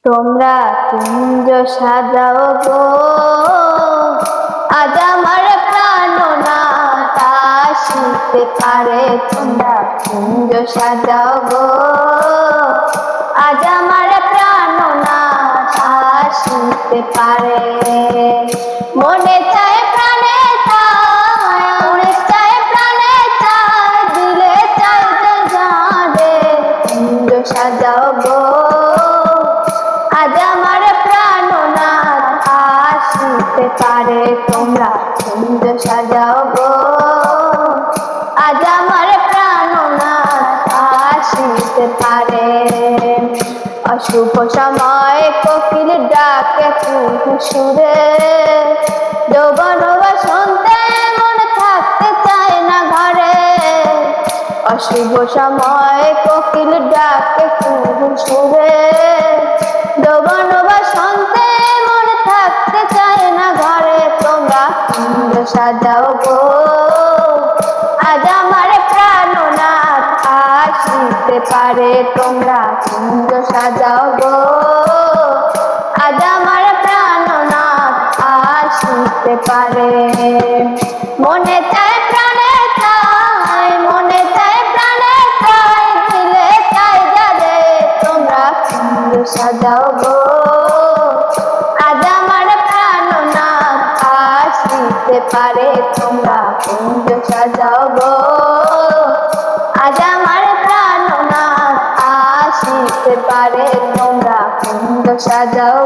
তোমরা কুঞ্জ সাজাও গো, আজ আমার প্রাণনাথ আসিতে পারে। তোমরা কুঞ্জ সাজাও গো, আজ আমার প্রাণনাথ আসিতে পারে। মনে চায় প্রাণে চায়, মনে চায় প্রাণে চায়, দিলে চাইতে জানে। কুঞ্জ সাজাও গো, আজ আমার প্রাণনাথ আসিতে পারে। তোমরা কুঞ্জ সাজাও গো, আজ আমার প্রাণনাথ আসিতে পারে। অশুভ সময় কোকিল ডাকে কুহু সুরে, যৌবন বসন্তে মন থাকতে চায় না ঘরে। অশুভ সময় কোকিল ডাকে কুহু সুরে, যৌবন বসন্তে মন থাকতে চায় না ঘরে। তোমরা কুঞ্জ সাজাও গো, আজ আমার প্রাণনাথ আসিতে পারে। তোমরা কুঞ্জ সাজাও গো, আজ আমার প্রাণনাথ আসিতে পারে। মনে চায় প্রাণে চায়, মনে চায় প্রাণে চায়, দিলে চাই যাবে। তোমরা কুঞ্জ সাজাও গো, আজ আমার প্রাণনাথ আসিতে পারে। তোমরা কুঞ্জ সাজাও গো, আজ আমার প্রাণনাথ আসিতে পারে। তোমরা কুঞ্জ সাজাও